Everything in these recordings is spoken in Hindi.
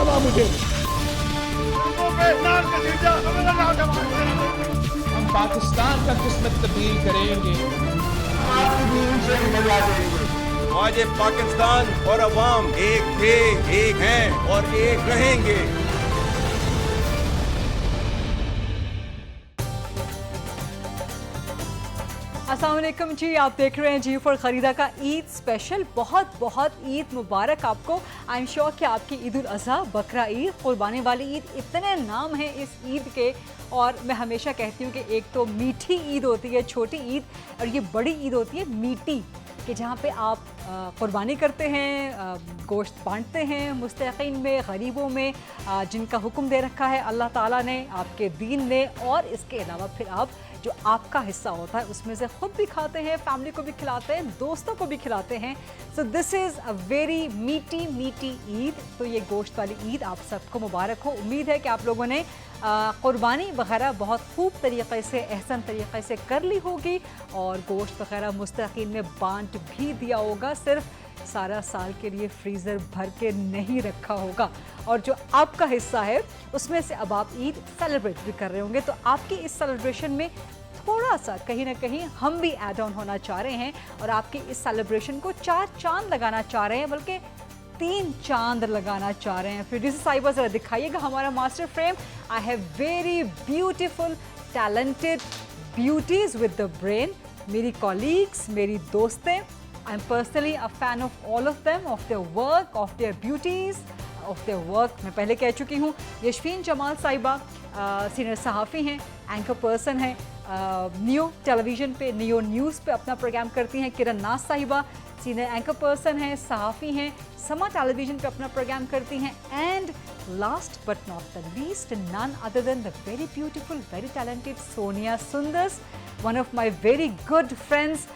हुआ मुझे। हम पाकिस्तान का किस्मत तब्दील करेंगे, आपकी दीन से बदला देंगे। आज पाकिस्तान और अवाम एक थे, एक हैं और एक रहेंगे। अस्सलाम वालेकुम जी, आप देख रहे हैं जी फॉर ख़रीदा का ईद स्पेशल। बहुत बहुत ईद मुबारक आपको। आई एम श्योर कि आपकी ईद उल अज़हा, बकरा ईद, कुर्बानी वाली ईद, इतने नाम हैं इस ईद के। और मैं हमेशा कहती हूँ कि एक तो मीठी ईद होती है, छोटी ईद, और ये बड़ी ईद होती है मीठी, कि जहाँ पे आप कुर्बानी करते हैं, गोश्त बांटते हैं मुस्तहिक़ीन में, गरीबों में, जिनका हुक्म दे रखा है अल्लाह ताला ने, आपके दीन ने। और इसके अलावा फिर आप जो आपका हिस्सा होता है उसमें से ख़ुद भी खाते हैं, फैमिली को भी खिलाते हैं, दोस्तों को भी खिलाते हैं। So this is a very मीठी मीठी ईद। तो ये गोश्त वाली ईद आप सबको मुबारक हो। उम्मीद है कि आप लोगों ने कुर्बानी वगैरह बहुत खूब तरीक़े से, एहसन तरीक़े से कर ली होगी, और गोश्त वगैरह मुस्तक़ीन में बांट भी दिया होगा। सिर्फ सारा साल के लिए फ्रीज़र भर के नहीं रखा होगा, और जो आपका हिस्सा है उसमें से अब आप ईद सेलिब्रेट भी कर रहे होंगे। तो आपकी इस सेलिब्रेशन में थोड़ा सा कहीं ना कहीं हम भी ऐड ऑन होना चाह रहे हैं, और आपकी इस सेलिब्रेशन को 4 चांद लगाना चाह रहे हैं, बल्कि 3 चांद लगाना चाह रहे हैं। प्रोड्यूसर साहिबा ज़रा दिखाइएगा हमारा master frame. I have very beautiful talented beauties with the brain, मेरी कॉलीग्स, मेरी दोस्तें। I am personally a fan of all of them, of their work, of their beauties, of their work. मैं पहले कह चुकी हूँ, यशफीन जमाल साहिबा सीनियर सहाफ़ी हैं, एंकर पर्सन हैं, नियो टेलीविज़न पे, नियो न्यूज़ पे अपना प्रोग्राम करती हैं। किरण नाज साहिबा सीनियर एंकर पर्सन हैं, सहाफ़ी हैं, समा टेलीविज़न पे अपना प्रोग्राम करती हैं। And last but not the least, none other than the very beautiful, very talented Sonia Sundas, one of my very good friends.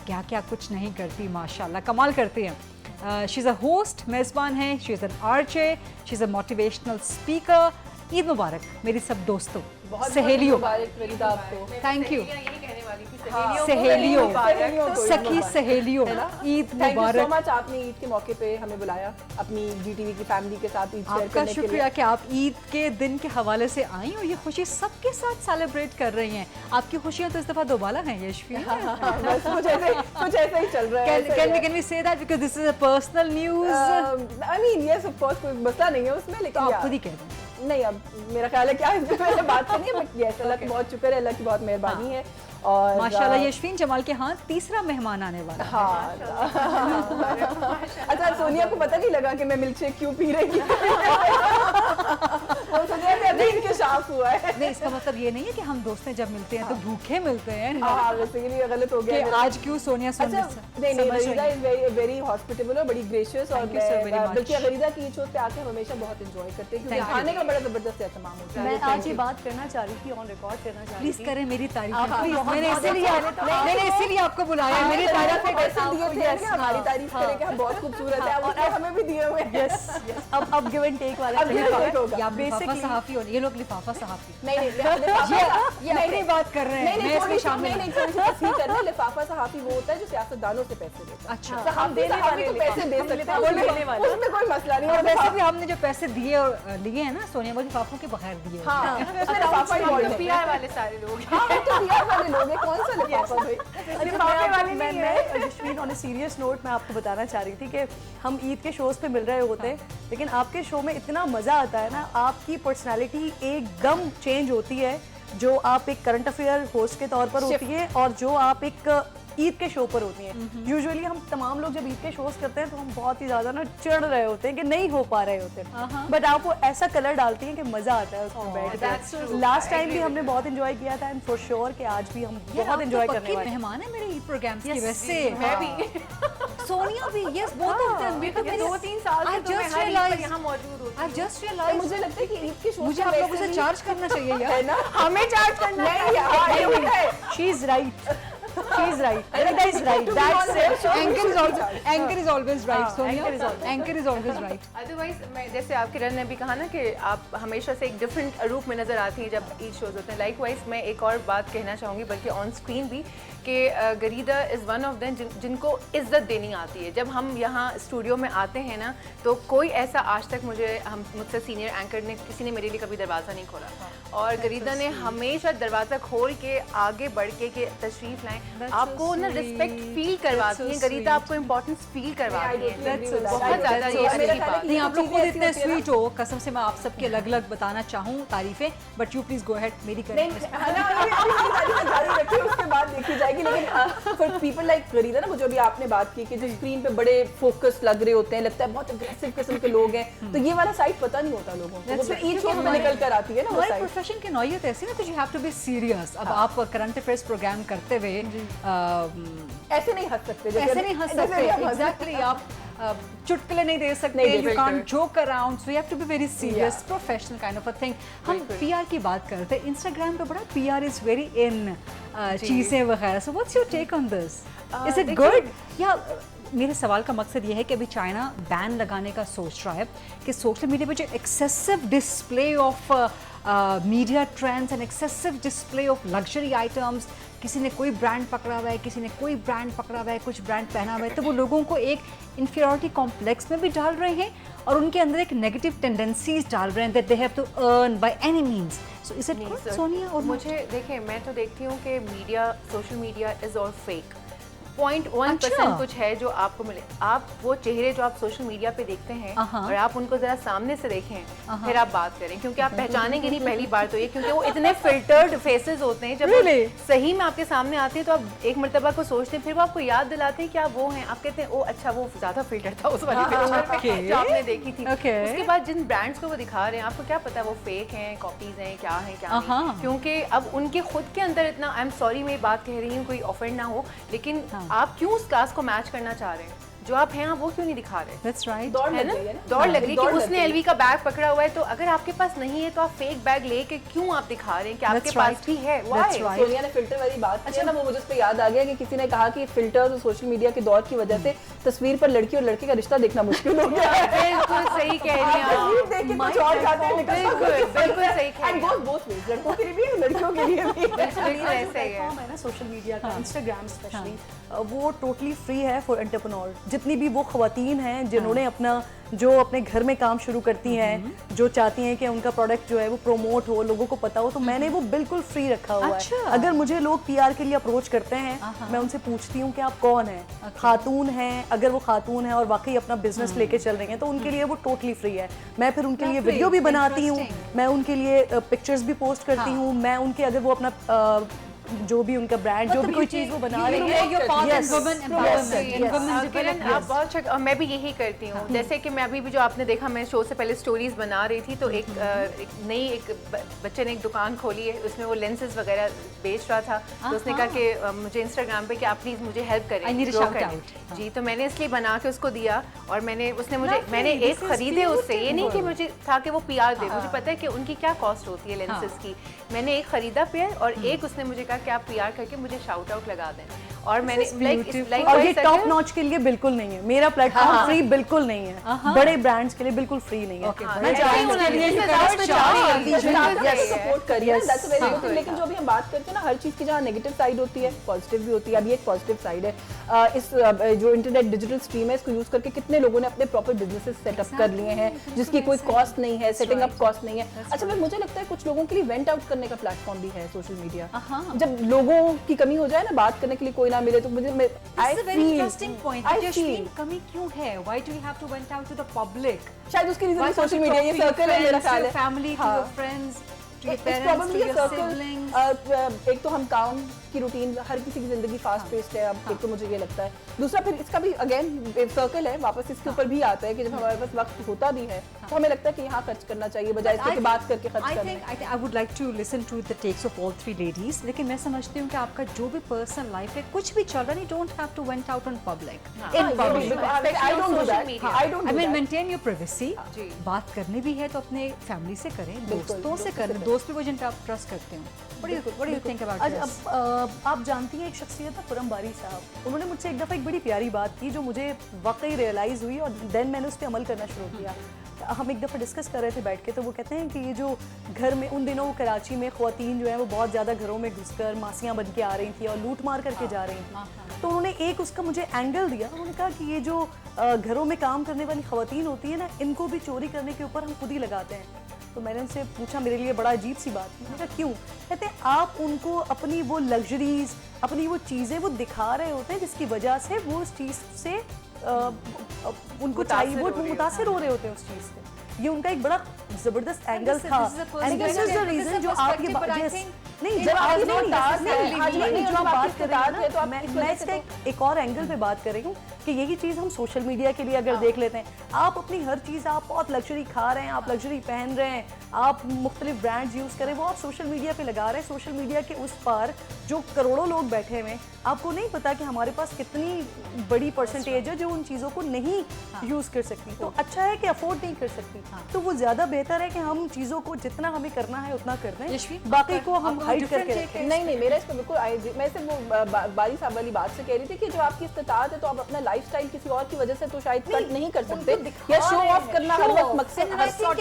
क्या क्या कुछ नहीं करती, माशाल्लाह कमाल करती हैं। शी इज़ अ होस्ट, मेज़बान हैं, she is an RJ, she is a motivational speaker. Eid मुबारक मेरी सब दोस्तों, सहेलियों, थैंक यू, सहेलियों, सखी सहेलियों, ईद मुबारक। मच आपने ईद के मौके पे हमें बुलाया अपनी जीटीवी की फैमिली के साथ ईद शेयर आपका करने के लिए। शुक्रिया कि आप ईद के दिन के हवाले से आई और ये खुशी सबके साथ सेलिब्रेट कर रही हैं। आपकी खुशियाँ तो इस दफ़ा दोबाला हैं यशफी। बस कुछ ऐसा ही चल रहा है। Can we say that because this is a personal news? I mean yes of course, कोई मसला नहीं है उसमें, लेकिन तो आप खुद ही कह दें। नहीं, अब मेरा ख्याल है क्या इससे पहले बात करनी है, बट यस अल्लाह का बहुत शुक्र है, अल्लाह की बहुत मेहरबानी है। और माशाल्लाह यशफीन जमाल के यहाँ तीसरा मेहमान आने वाला है। हाँ अच्छा, सोनिया को पता नहीं लगा कि मैं मिल्क शेक क्यों पी रही हूँ। सोनिया से अभी इंकशाफ हुआ है। नहीं, इसका मतलब ये नहीं है कि हम दोस्त जब मिलते हैं तो भूखे मिलते हैं। हाँ, बेसिकली गलत हो गया कि आज क्यों सोनिया अच्छा, नहीं, गरीदा इज वेरी हॉस्पिटेबल और बड़ी ग्रेशियस, और बल्कि गरीदा की शो पे आके हमेशा बहुत एंजॉय करते हैं, क्योंकि खाने का बड़ा जबरदस्त एहतमाम होता है। मैं आज ये बात करना चाह रही थी, ऑन रिकॉर्ड करना चाह रही प्लीज थी। करें मेरी तारीफ। मैंने इसीलिए आपको बुलाया, मेरी तारीफ हमारी तारीफ करें कि हम बहुत खूबसूरत है, और हमें भी दिए हुए हैं। अब गिव एंड टेक वाला बेसिकली सहाफी होने, ये लोग लिफाफा सहाफी नहीं ये अपनी बात कर रहे हैं, मैं इसमें शामिल नहीं। लिफाफा सहाफी वो होता है जो सियासतदानों से पैसे देता है। अच्छा, हम देने वाले तो पैसे दे सकते हैं, उसमें कोई मसला नहीं है। और वैसे भी हमने जो पैसे दिए और लिए हैं ना सोनिया, वो लिफाफों के बगैर दिए। हाँ, उसमें लिफाफा ही बोल रहे हैं वाले सारे लोग। हाँ, तो बिहार वाले लोग हैं, कौन सा लिफाफा भाई? मैं यशमीन ऑन ए सीरियस नोट मैं आपको बताना चाह रही थी कि हम ईद के शोज पे मिल रहे होते हैं, लेकिन आपके शो में इतना मज़ा आता है ना, आपकी पर्सनालिटी एकदम चेंज होती है, जो आप एक करंट अफेयर होस्ट के तौर पर होती है और जो आप एक ईद के शो पर होती हैं। यूजुअली हम तमाम लोग जब ईद के शोज करते हैं तो हम बहुत ही ज़्यादा ना चिढ़ रहे होते हैं कि नहीं हो पा रहे होते हैं, बट आप वो ऐसा कलर डालती हैं कि मज़ा आता है उसमें बैठ के। लास्ट टाइम भी हमने बहुत एंजॉय किया था, एंड फॉर श्योर कि आज भी हम बहुत एंजॉय करने वाले हैं। मेहमान है मेरे ईद प्रोग्राम की वजह से। मैं भी सोनिया भी, यस, बोथ ऑफ देम। 2-3 साल से तो मैं हर ईद पर यहाँ मौजूद होती हूँ। आई जस्ट रियलाइज, मुझे लगता है कि ईद के शो मुझे आप लोगों से चार्ज करना चाहिए यार। है ना, हमें चार्ज करना नहीं यार, she is right, she is right, Anita is right, that's it. Anchor is always right, Sonia. Anchor is always right. Otherwise मैं जैसे आप किरण ने भी कहा ना कि आप हमेशा से एक डिफरेंट रूप में नजर आती हैं जब ईद शोज होते हैं। लाइकवाइज मैं एक और बात कहना चाहूँगी, बल्कि ऑन स्क्रीन भी, कि गरीदा इज़ वन ऑफ देम जिनको इज्जत देनी आती है। जब हम यहाँ स्टूडियो में आते हैं ना, तो कोई ऐसा आज तक मुझसे सीनियर एंकर ने किसी ने मेरे लिए कभी दरवाज़ा नहीं खोला, और गरीदा ने हमेशा दरवाज़ा खोल के आगे बढ़ के तशरीफ लाएं, आपको ना रिस्पेक्ट फील करवाती हैं गरीदा, आपको इम्पोर्टेंस फील करवाती हैं बहुत ज़्यादा। ये अच्छी बात नहीं, आप लोग खुद इतने स्वीट हो, कसम से मैं आप सबके अलग अलग बताना चाहूँ तारीफें, but you please go ahead, मेरी करें। उसके बाद देखी जाएगी, लेकिन फॉर पीपल लाइक गरीदा ना, जो भी आपने बात की कि जो स्क्रीन पे बड़े फोकस लग रहे होते हैं, लगता है बहुत अग्रेसिव किस्म के लोग हैं, तो ये वाला साइड पता नहीं होता लोगों को, वो ईच शो में निकल कर आती है ना वो साइड। प्रोफेशन की नौयत ऐसी ना, तो you have to be serious. अब आप करंट अफेयर्स प्रोग्राम करते हुए ऐसे नहीं हंस सकते, ऐसे नहीं हंस सकते, एग्जैक्टली आप चुटकुले नहीं दे सकते, you can't joke around, so you have to be very serious professional kind of a thing. हम पीआर की बात करते हैं, इंस्टाग्राम पे बड़ा पीआर इज वेरी इन चीजें वगैरह, so what's your take on this? Is it good? या मेरे सवाल का मकसद ये है कि अभी चाइना बैन लगाने का सोच रहा है कि सोशल मीडिया पे जो excessive display of media trends and excessive display of luxury items, किसी ने कोई ब्रांड पकड़ा हुआ है, किसी ने कोई ब्रांड पकड़ा हुआ है, कुछ ब्रांड पहना हुआ है, तो वो लोगों को एक इन्फीरियरिटी कॉम्प्लेक्स में भी डाल रहे हैं और उनके अंदर एक नेगेटिव टेंडेंसीज डाल रहे हैं that they have to earn by any means. So is it good Sonia? और मुझे देखिए, मैं तो देखती हूँ कि media, social media is all fake. 0.1% कुछ है जो आपको मिले। आप वो चेहरे जो आप सोशल मीडिया पे देखते हैं और आप उनको जरा सामने से देखें, फिर आप बात करें, क्योंकि आप पहचानेंगे नहीं पहली बार तो ये, क्योंकि वो इतने फिल्टर्ड फेसेस होते हैं। जब सही में आपके सामने आते हैं तो आप एक मरतबा को सोचते हैं, फिर वो आपको याद दिलाते हैं कि आप वो हैं, आप कहते हैं ओ अच्छा वो ज्यादा फिल्टर था उस वाली पिक्चर में जो आपने देखी थी। उसके बाद जिन ब्रांड्स को वो दिखा रहे हैं, आपको क्या पता है वो फेक हैं, कॉपीज हैं, क्या है क्या नहीं, क्योंकि अब उनके खुद के अंदर इतना, आई एम सॉरी मैं बात कह रही हूँ, कोई ऑफेंड ना हो, लेकिन आप क्यों उस क्लास को मैच करना चाह रहे हैं? जो आप हैं आप वो क्यों नहीं दिखा रहे? That's right. दौड़ है ना, लग रही है, दौड़ लग रही है कि उसने एलवी का बैग पकड़ा हुआ है, तो अगर आपके पास नहीं है तो आप फेक बैग लेके क्यों आप दिखा रहे हैं कि आपके पास भी है? Why? सोनिया ने फिल्टर वाली बात की ना, वो मुझे उस पे याद आ गया कि किसी ने कहा कि फिल्टर्स और सोशल मीडिया के दौर की वजह से तस्वीर पर लड़की और लड़के का रिश्ता देखना मुश्किल हो गया है। बिल्कुल सही कह रही हैं आप, तस्वीर देख के कुछ और जाते हैं, बिल्कुल सही कह रही हैं। बोथ वेज, लड़कों के लिए भी है, लड़कियों के लिए भी है। बिल्कुल ऐसे ही है। प्लेटफॉर्म है ना सोशल मीडिया का, इंस्टाग्राम स्पेशली, वो टोटली फ्री है फॉर एंटरप्रेन्योर। जितनी भी वो खवातीन हैं जिन्होंने अपने घर में काम शुरू करती हैं, जो चाहती हैं कि उनका प्रोडक्ट जो है वो प्रमोट हो, लोगों को पता हो, तो मैंने वो बिल्कुल फ्री रखा हुआ है। अगर मुझे लोग पीआर के लिए अप्रोच करते हैं, मैं उनसे पूछती हूँ कि आप कौन हैं, खातून हैं, अगर वो खातून है और वाकई अपना बिजनेस लेके चल रही हैं तो उनके लिए वो टोटली फ्री है। मैं फिर उनके लिए वीडियो भी बनाती हूँ, मैं उनके लिए पिक्चर्स भी पोस्ट करती हूँ, मैं उनके, अगर वो अपना जो भी उनका ब्रांड, जो भी कोई चीज वो बना रही है, आप बहुत अच्छा, मैं भी यही करती हूँ। जैसे कि मैं अभी भी जो आपने देखा, मैं शो से पहले स्टोरीज बना रही थी, तो एक बच्चे ने एक दुकान खोली है, उसमें वो लेंसेज वगैरह बेच रहा था, तो उसने कहा कि मुझे इंस्टाग्राम पे कि आप प्लीज मुझे हेल्प करें जी, तो मैंने इसलिए बना के उसको दिया, और मैंने एक खरीदे उससे, ये नहीं कि मुझे था कि वो पीआर दे, मुझे पता है कि उनकी क्या कॉस्ट होती है लेंसेज की। मैंने एक खरीदा पेयर और एक उसने मुझे कहा कि आप पीआर करके मुझे शाउट आउट लगा दें, और मैंने और ये टॉप नॉच के लिए बिल्कुल नहीं है, मेरा प्लेटफॉर्म फ्री बिल्कुल नहीं है, बड़े ब्रांड्स के लिए बिल्कुल फ्री नहीं है। सपोर्ट करिए, लेकिन जो भी हम बात करते हैं ना, हर चीज की जहाँ नेगेटिव साइड होती है पॉजिटिव भी होती है। अभी एक पॉजिटिव साइड है, इस जो इंटरनेट डिजिटल स्ट्रीम है, इसको यूज करके कितने लोगों ने अपने प्रॉपर बिजनेसेस सेटअप कर लिए हैं, जिसकी कोई कॉस्ट नहीं है, सेटिंग अप कॉस्ट नहीं है। अच्छा, मुझे लगता है कुछ लोगों के लिए वेंट आउट करने का प्लेटफॉर्म भी है सोशल मीडिया। जब लोगों की कमी हो जाए ना, बात करने के लिए कोई ना मिले, तो मुझे कमी क्यों है? Why do you have to went out to the public? शायद उसकी रीजन सोशल मीडिया, ये सर्कल है मेरा ख्याल है, family, to your friends, to your parents, to your siblings. एक तो हम काम की रूटीन, हर किसी की जिंदगी फास्ट पेस्ड है अब, एक तो मुझे ये लगता है। दूसरा फिर इसका भी अगेन सर्कल है, वापस इसके ऊपर भी आता है कि जब हमारे पास वक्त होता भी है तो हमें लगता है कि यहाँ खर्च करना चाहिए बजाय इसके कि बात करके खर्च करना। I would like to listen to the takes of all three ladies, लेकिन मैं समझती हूँ कि आपका जो भी पर्सनल लाइफ है, कुछ भी चल रहा है, you don't have to went out on public. In public. I don't do that. I don't do I mean, that. maintain your privacy. बात करनी भी है तो अपने फैमिली से करें, दोस्तों से करें, दोस्त भी वो जिनका आप ट्रस्ट करते हो। What do you think about this? आप जानती हैं एक शख्सियत है खुरम बारी साहब, उन्होंने मुझसे एक दफ़ा एक बड़ी प्यारी बात की जो मुझे वाकई रियलाइज़ हुई, और देन मैंने उस पर अमल करना शुरू किया। हम एक दफ़ा डिस्कस कर रहे थे बैठ के, तो वो कहते हैं कि ये जो घर में उन दिनों कराची में ख़वातीन जो है वो बहुत ज़्यादा घरों में घुसकर मासियाँ बन के आ रही थी और लूट मार करके जा रही थी। तो उन्होंने एक उसका मुझे एंगल दिया, उन्होंने कहा कि ये जो घरों में काम करने वाली ख़वातीन होती है ना, इनको भी चोरी करने के ऊपर हम खुद ही लगाते हैं। तो मैंने उनसे पूछा, मेरे लिए बड़ा अजीब सी बात, मैंने कहा क्यों? कहते हैं आप उनको अपनी वो लग्जरीज, अपनी वो चीज़ें वो दिखा रहे होते हैं जिसकी वजह से वो उस चीज़ से उनको चाहिए, वो मुतासिर हो रहे होते हैं उस चीज़ से। ये उनका एक बड़ा जबरदस्त एंगल था। And this is the reason जो आप ये नहीं, जब आप जो आप बात कर रहे हैं ना, मैं इसका एक और एंगल पे बात कर रही हूँ कि यही चीज़ हम सोशल मीडिया के लिए अगर देख लेते हैं, आप अपनी हर चीज़, आप बहुत लग्जरी खा रहे हैं, आप लग्जरी पहन रहे हैं, आप मुख्तलिफ ब्रांड्स यूज़ करें, वो आप सोशल मीडिया पे लगा रहे हैं। सोशल मीडिया के उस पार जो करोड़ों लोग बैठे हुए हैं, आपको नहीं पता कि हमारे पास कितनी बड़ी परसेंटेज है जो उन चीज़ों को नहीं यूज़ कर सकती। तो अच्छा है कि अफोर्ड नहीं कर सकती, तो वो ज़्यादा बेहतर है कि हम चीज़ों को जितना हमें करना है उतना कर दें, बाकी को हम हाइड करके रखें। नहीं, मेरा इस पर बिल्कुल मैं सिर्फ वो बारी साहब वाली बात से कह रही थी कि जो आपकी इस्तेताअत है, तो आप अपना लाइफस्टाइल किसी और की वजह से तो शायद कट नहीं कर सकते, या शो ऑफ करना हर वक्त मकसद।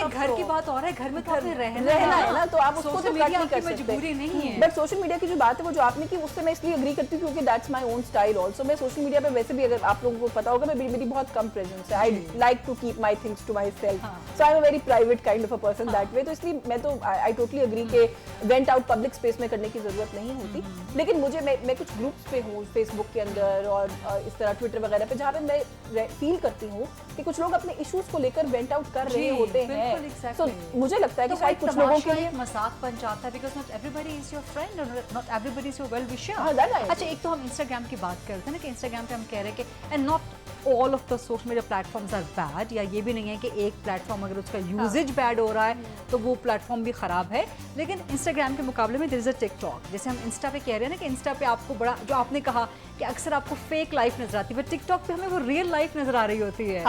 घर की बात और है, घर में तो आपने रहना है ना, तो आप उसको तो कट नहीं कर मजबूरी नहीं है। बट सोशल मीडिया की जो बात है वो जो आपने की, उससे मैं इसलिए एग्री करती हूँ क्योंकि that's my own style also. मैं सोशल मीडिया पे वैसे भी, अगर आप लोगों को पता होगा, मेरी बहुत कम प्रेजेंस है। I like to keep my things to myself, so I am a very private kind of a person that way. तो इसलिए मैं तो आई टोटली एग्री के वेंट आउट पब्लिक स्पेस में करने की जरूरत नहीं होती। लेकिन मुझे मैं कुछ ग्रुप्स पे हूँ फेसबुक के अंदर और इस तरह ट्विटर वगैरह पे, जहाँ पे मैं फील करती हूँ कि कुछ लोग अपने इश्यूज को लेकर वेंट आउट कर रहे होते हैं। तो मुझे लगता है कि शायद कुछ लोगों के लिए मजाक बन जाता है, because not everybody is your friend और not everybody is your well wisher. अच्छा, एक तो हम इंस्टाग्राम की बात करते हैं ना कि इंस्टाग्राम पे हम कह रहे हैं कि and not all of the social media platforms are bad, या ये भी नहीं है कि एक प्लेटफॉर्म अगर उसका यूजेज बैड हो रहा है तो वो प्लेटफॉर्म भी ख़राब है। लेकिन इंस्टाग्राम के मुकाबले में देयर इज अ टिकटॉक, जैसे हम इंस्टा पे कह रहे हैं ना कि इंस्टा पे आपको बड़ा, जो आपने कहा कि अक्सर आपको फेक लाइफ नजर आती है, बट टिकटॉक पे हमें वो रियल लाइफ नजर आ रही होती है।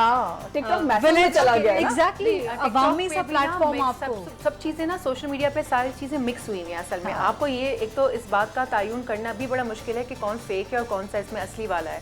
टिकटॉक मैसेज में चला गया है ना। एग्जैक्टली, अवामी सा प्लेटफॉर्म आपको सब चीज़ें ना, सोशल मीडिया पे सारी चीज़ें मिक्स हुई हैं असल में। आपको ये एक तो इस बात का तयन करना भी बड़ा मुश्किल है कि कौन फेक है और कौन सा इसमें असली वाला है।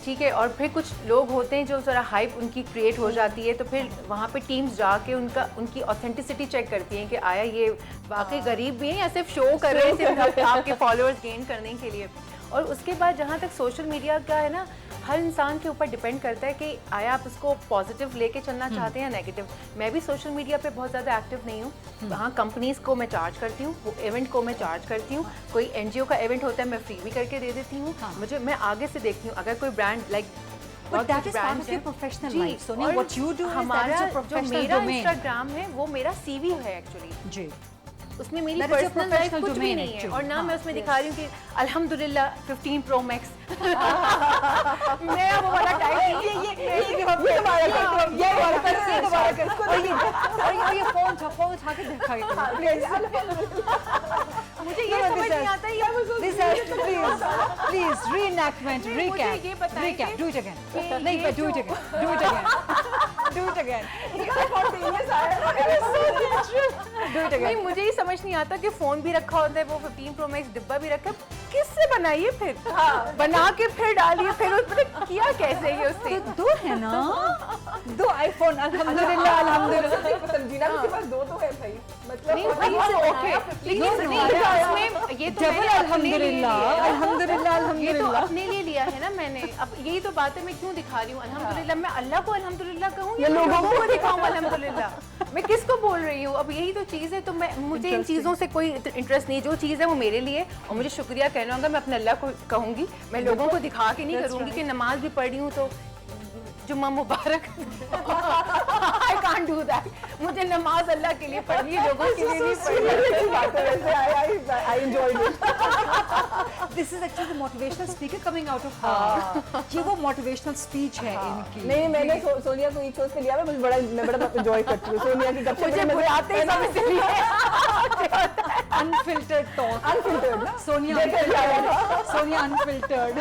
ठीक है, और फिर कुछ लोग होते हैं जो जरा हाइप उनकी क्रिएट हो जाती है, तो फिर वहाँ पे टीम्स जाके उनकी ऑथेंटिसिटी चेक करती हैं कि आया ये वाकई गरीब भी है या सिर्फ शो कर रहे हैं सिर्फ आपके फॉलोअर्स गेन करने के लिए। और उसके बाद जहाँ तक सोशल मीडिया का है ना, हर इंसान के ऊपर डिपेंड करता है कि आया आप इसको पॉजिटिव लेके चलना चाहते हैं या नेगेटिव। मैं भी सोशल मीडिया पे बहुत ज़्यादा एक्टिव नहीं हूँ। हाँ, कंपनीज़ को मैं चार्ज करती हूँ, वो इवेंट को मैं चार्ज करती हूँ, कोई एनजीओ का इवेंट होता है मैं फ्री भी करके दे देती हूँ। मैं आगे से देखती हूँ, अगर कोई brand like But that is part of your professional life, Sonia. What you do is हमारा that is your जो professional मेरा domain. इंस्टाग्राम है वो मेरा सीवी है एक्चुअली जी, उसमें मेरी That is your personal life professional कुछ भी domain नहीं है। actually. और ना मैं हाँ, उसमें दिखा रही हूँ कि अल्हम्दुलिल्लाह 15 Pro Max मैं वो वाला टाइप ये फोन उठा के मुझे ये समझ नहीं आता प्लीज रीएनैक्टमेंट, मुझे ये बताएं recap, do it again, नहीं, but do it again. नहीं, मुझे ही समझ नहीं आता कि फोन भी रखा होता है, वो 15 Pro Max डिब्बा भी रखा है, किससे बनाइए फिर? बना के फिर डालिए, फिर उसमें किया कैसे ये उससे? तो दो है ना, दो आईफोन, अल्हम्दुलिल्लाह तंजीना के पास दो तो है भाई, मतलब नहीं ओके, लेकिन इसमें ये तो मैंने अल्हम्दुलिल्लाह ये तो अपने लिए लिया है ना मैंने। अब यही तो बात है, मैं क्यों दिखा रही हूँ अल्हम्दुलिल्लाह? मैं अल्लाह को अल्हम्दुलिल्लाह कहूँ या लोगों को दिखाऊँ अल्हम्दुलिल्लाह? मैं किसको बोल रही हूँ? अब यही तो चीज़ है। तो मुझे इन चीज़ों से कोई इंटरेस्ट नहीं, जो चीज़ है वो मेरे लिए, और मुझे शुक्रिया कहना होगा, मैं अपने अल्लाह को कहूँगी। मैं लोगों को दिखा के नहीं करूँगी कि नमाज भी पढ़ी हूँ तो जुम्मा मुबारक। I can't do that. मुझे नमाज अल्लाह के लिए पढ़नी है, लोगों के लिए नहीं पढ़नी है। I enjoyed it. This is actually the motivational speaker coming out of her. ये वो motivational speech है इनकी। नहीं, मैंने सोनिया को एक पे लिया, मैं बड़ा एंजॉय करती हूँ सोनिया की गपशप। मुझे बुलाते ही सब इसलिए अनफिल्टर्ड टॉक, अनफिल्टर्ड ना सोनिया अनफिल्टर्ड।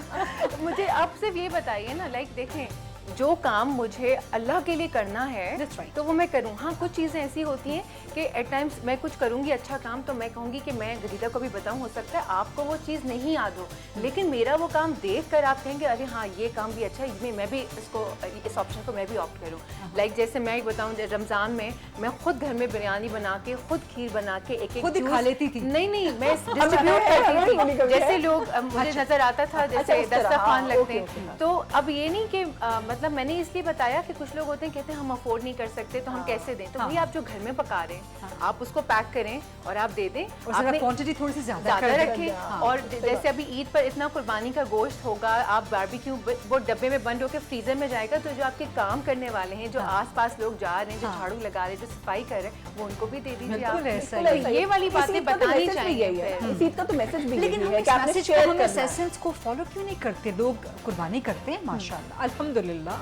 मुझे आप सिर्फ ये बताइए ना, लाइक देखें जो काम मुझे अल्लाह के लिए करना है That's right. तो वो मैं करूँ। हाँ, कुछ चीज़ें ऐसी होती हैं कि एट टाइम्स मैं कुछ करूँगी अच्छा काम तो मैं कहूँगी कि मैं गरीदा को भी बताऊँ, हो सकता है आपको वो चीज़ नहीं याद हो, लेकिन मेरा वो काम देख कर आप कहेंगे अरे हाँ ये काम भी अच्छा है, मैं भी इसको इस ऑप्शन को मैं भी ऑप्ट करूँ। लाइक जैसे मैं बताऊँ, रमज़ान में मैं खुद घर में बिरयानी बना के, खुद खीर बना के एक खुद ही खा लेती थी? नहीं मैं डिस्ट्रीब्यूट करती थी, जैसे लोग मुझे नजर आता था जैसे दस्तरखान लगते हैं। तो अब ये नहीं कि मतलब मैंने इसलिए बताया कि कुछ लोग होते हैं कहते हैं हम अफोर्ड नहीं कर सकते तो हम कैसे दें, तो भाई आप जो घर में पका रहे हैं आप उसको पैक करें और आप दे दें, आपने क्वांटिटी थोड़ी सी ज्यादा रखें। और जैसे अभी ईद पर इतना कुर्बानी का गोश्त होगा, आप बारबेक्यू वो डब्बे में बंद होकर फ्रीजर में जाएगा, तो जो आपके काम करने वाले हैं, जो आसपास लोग जा रहे हैं, जो झाड़ू लगा रहे हैं, जो सफाई कर रहे हैं, वो उनको भी दे दीजिए आप। ये वाली बातें बतानी चाहिए। इस ईद का तो मैसेज भी लेकिन यही हम है इस कि आपने मैसेज शेयर को, हम इस करना है। एसेंस को फॉलो क्यों नहीं करते? लोग कुर्बानी करते हैं माशाल्लाह अल्हम्दुलिल्लाह,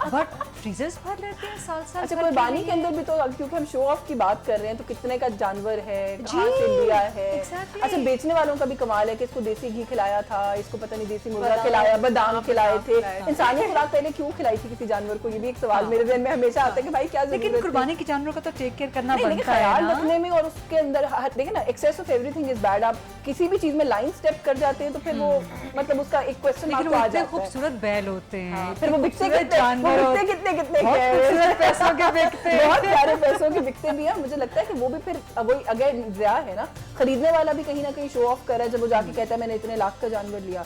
बट फ्रीजर्स भर लेते हैं साल साल। अच्छा, कुर्बानी के अंदर भी तो क्योंकि हम शो ऑफ की बात कर रहे हैं तो कितने का जानवर है, कहाँ से लिया है। exactly. अच्छा, बेचने वालों का भी कमाल है कि इसको देसी घी खिलाया था, इसको पता नहीं देसी मुर्गा खिलाया, बादाम खिलाए थे। इंसानी खुराक पहले क्यों खिलाई थी किसी जानवर को? ये भी एक सवाल मेरे ज़हन में हमेशा आता है कि भाई क्या जरूरत है? लेकिन कुर्बानी के जानवरों का तो टेक केयर करना लेकिन बनता है ख्याल ना। रखने में और उसके अंदर देखिए ना, excess of everything is bad. आप किसी भी चीज में लाइन स्टेप कर जाते हैं तो फिर वो मतलब उसका एक क्वेश्चन लेकिन मार्क वो आ इतने जाता है। खूबसूरत बैल होते हैं, फिर वो बिकते खूबसूरत जानवर होते हैं, कितने बहुत खूबसूरत पैसों के बिकते हैं। बहुत प्यारे पैसों के बिकते भी हैं। मुझे लगता है कि वो भी फिर वही अगर रिया है ना, खरीदने वाला भी कहीं ना कहीं शो ऑफ कर रहा है जब वो जाके कहता है मैंने इतने लाख का जानवर लिया।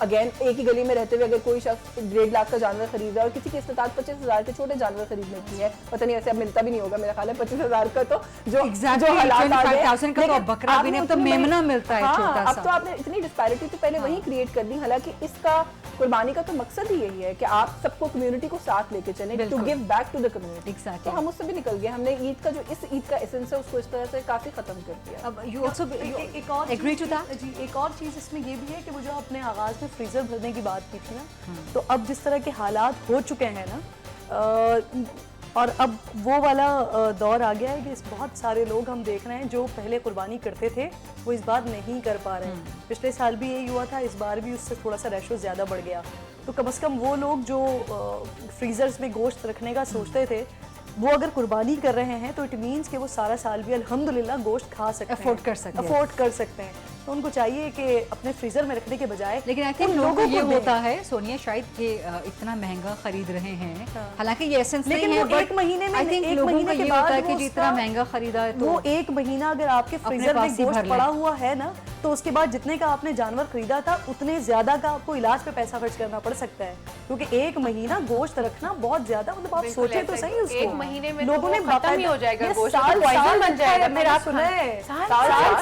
अगेन एक ही गली में रहते हुए अगर कोई शख्स 1.5 लाख का जानवर खरीद रहा है और किसी की इस्तेताद 25,000 के छोटे जानवर खरीदने की है, पता नहीं ऐसे अब मिलता भी नहीं होगा मेरा ख्याल है 25,000 का, तो जो Exactly, हालात आ गए। 25,000 का तो अब बकरा भी नहीं, अब तो मेमना मिलता है छोटा अब सा। तो आपने इतनी डिस्पैरिटी तो पहले वही क्रिएट कर दी। हालांकि इसका कुर्बानी का तो मकसद ही यही है कि आप सबको कम्युनिटी को साथ लेके चलें, to give back to the community. Exactly. तो हम उससे भी निकल गए, हमने ईद का जो इस ईद का एसेंस है उसको इस तरह से काफी खत्म कर दिया। अब you also एक और agree to चीज़- that? जी, एक और चीज़ इसमें ये भी है कि वो जो आपने आगाज़ में फ्रीज़र भरने की बात की थी ना, तो अब जिस तरह के हालात हो चुके हैं ना, और अब वो वाला दौर आ गया है कि इस बहुत सारे लोग हम देख रहे हैं जो पहले कुर्बानी करते थे वो इस बार नहीं कर पा रहे हैं। पिछले साल भी यही हुआ था, इस बार भी उससे थोड़ा सा रेशो ज़्यादा बढ़ गया। तो कम से कम वो लोग जो फ्रीज़र्स में गोश्त रखने का सोचते थे, वो अगर कुर्बानी कर रहे हैं तो इट मीन्स कि वो सारा साल भी अल्हम्दुलिल्लाह गोश्त खा सकते हैं, अफोर्ड कर सकते हैं। अफोर्ड कर सकते हैं। तो उनको चाहिए कि अपने फ्रीजर में रखने के बजाय, लेकिन आई थिंक उन लोगों को ये दें। होता है सोनिया शायद कि इतना महंगा खरीद रहे हैं, हालांकि ये एसेंस लेकिन नहीं है, वो एक महीने में आई थिंक एक लोगों महीने का के ये बाद होता है कि वो जितना उसका- महंगा खरीदा है तो वो एक महीना अगर आपके फ्रीजर में पास ही भर गोश्त लें। पड़ा हुआ है ना, तो उसके बाद जितने का आपने जानवर खरीदा था उतने ज्यादा का आपको इलाज पे पैसा खर्च करना पड़ सकता है, क्योंकि एक महीना गोश्त रखना बहुत ज्यादा, मतलब आप बिल्कुल सोचे तो ऐसा सही ही। उसको। एक महीने में तो लोगों वो ने खत्म ही हो जाएगा ये गोश्त, साल तो poison साल बन जाएगा, मैंने आप सुना है, साल-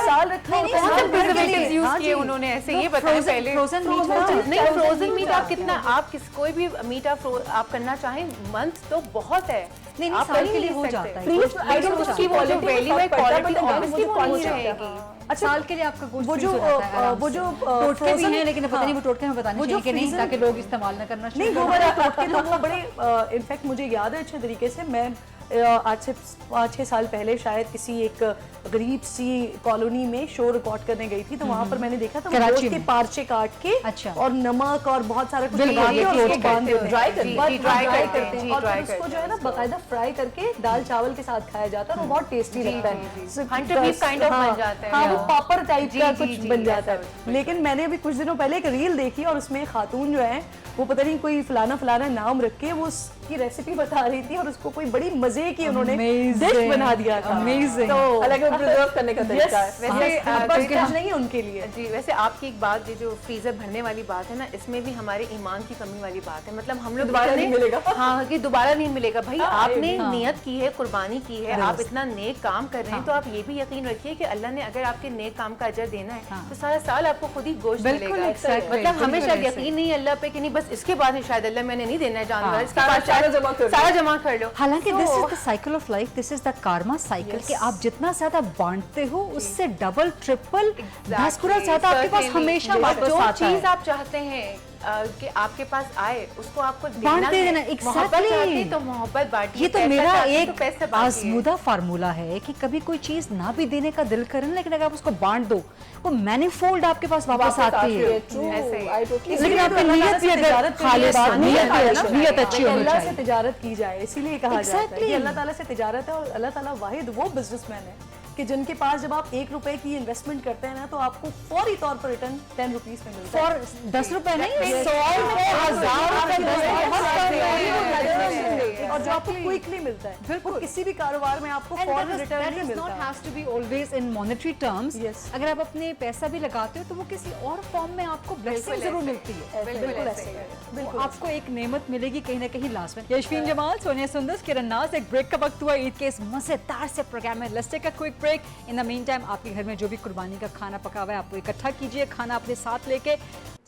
साल रखा नहीं, होता है, कौन से साल भर के लिए। preservatives यूज हाँ किए जी। उन्होंने, ऐसे ये बताएं पहले। फ्रोजन मीट नहीं, फ्रोजन मीट आप कितना, आप कोई भी मीट आप करना चाहें मंथ तो बहुत है, नहीं, आप साल कर के ही लिए नहीं हो सकते। जाता है। फ्रीज लेकिन उसकी वो जो वैल्यू है, क्वालिटी ऑब्वियसली वो नहीं रहेगी। अच्छा, साल के लिए आपका गोश्त वो freeze जो हो जाता है आराम वो से। जो टोटके भी frozen- हैं, लेकिन पता नहीं वो टोटके में बताने वो जो चाहिए कि नहीं, freezer- ताकि लोग इस्तेमाल न करना नहीं, वो वाला टोटके तो वो बड़े, इनफैक्ट मुझे याद है अच्छे तरीके से, मैं आज से 5-6 साल पहले शायद किसी एक गरीब सी कॉलोनी में शो रिकॉर्ड करने गई थी, तो वहां पर मैंने देखा था वो कराची गोश्त के में। पार्चे काट के अच्छा। और नमक और बहुत सारा कुछ बिल्कुल, लगा के ये और close उसको बांध करते देते हैं। ड्राई हैं। करते जी, बस जी, ड्राई ड्राई करते करते हैं हैं, और ड्राई फिर उसको करते जो है ना बाकायदा फ्राई करके दाल चावल के साथ खाया जाता है और वो बहुत टेस्टी लगता है। So, Hunter beef kind of बन जाता है। हाँ, वो पापड़ टाइप जी, का जी, कुछ जी, बन जाता ऐसा है। लेकिन मैंने अभी कुछ दिनों पहले एक रील देखी और उसमें खातून जो है वो पता नहीं कोई फलाना फलाना नाम रख के वो उसकी रेसिपी बता रही थी और उसको कोई बड़ी मजे की उन्होंने डिश बना दिया था। Amazing. तो हालांकि वो प्रिजर्व करने का तरीका है। वैसे बस नहीं है उनके लिए। जी, वैसे आपकी एक बात, ये जो फ्रीजर भरने वाली बात है ना, इसमें भी हमारे ईमान की कमी वाली बात है। मतलब हम लोग दोबारा नहीं मिलेगा। हाँ, कि दोबारा नहीं मिलेगा। भाई आपने नियत की है, कुर्बानी की है, आप इतना नेक काम कर रहे हैं, तो आप ये भी यकीन रखिए कि अल्लाह ने अगर आपके नेक काम का अजर देना है तो सारा साल आपको खुद ही गोश्त बिल्कुल, मिलेगा। exactly, मतलब हमें बिल्कुल शायद ऐसे। यकीन नहीं अल्लाह पे कि नहीं बस इसके बाद शायद अल्लाह मैंने नहीं देना है जानवर, इसके सारा- बाद सारा शायद जमा कर लो। सारा जमा कर लो। हालांकि this So- is the cycle of life, this is the Karma cycle कि आप जितना ज्यादा बांटते हो उससे डबल ट्रिपल 10 गुना ज्यादा आपके पास Certainly. हमेशा और वापस जो आता चीज है। आप चाहते हैं कि आपके पास आए उसको आपको बांटते है। देना, मोहब्बत exactly। चाहते तो मोहब्बत बांटिए। ये तो पैसा मेरा चाहते एक तो पैसे बांटिए। आजमूदा फार्मूला है कि कभी कोई चीज ना भी देने का दिल करे ना, लेकिन अगर आप उसको बांट दो वो मैनीफोल्ड आपके पास वापस आती है। ऐसे ही। लेकिन आपकी नीयत भी अगर खालिस हो, नीयत अच्छी होनी अल्लाह से चाहिए। तिजारत की जाए, इसीलिए कहा जाता है Exactly। कि अल्लाह ताला से तिजारत है। और अल्लाह ताला वाहिद वो बिजनेसमैन है कि जिनके पास जब आप 1 रुपए की इन्वेस्टमेंट करते हैं ना तो आपको फौरी तौर पर रिटर्न 10 रुपीज में मिलता है। और 10 रुपए नहीं, 100 रुपए, 1000 रुपए, और जो आपको क्विकली मिलता है, बिल्कुल किसी भी कारोबार में आपको फौरन रिटर्न नहीं मिलता। Always in monetary terms. Yes। अगर आप अपने पैसा भी लगाते हो तो वो किसी और फॉर्म में आपको ब्लेसिंग जरूर मिलती है। बिल्कुल ऐसे ही है। बिल्कुल आपको एक नेमत मिलेगी कहीं ना कहीं लास्ट में। यशवीन जमाल, सोनिया सुंदर, किरण नाज, एक ब्रेक का वक्त हुआ ईद के इस मजेदार से प्रोग्राम में। Let's take a quick break. In the mean time आपके घर में जो भी कुर्बानी का खाना पका हुआ है आपको इकट्ठा कीजिए, खाना अपने साथ लेके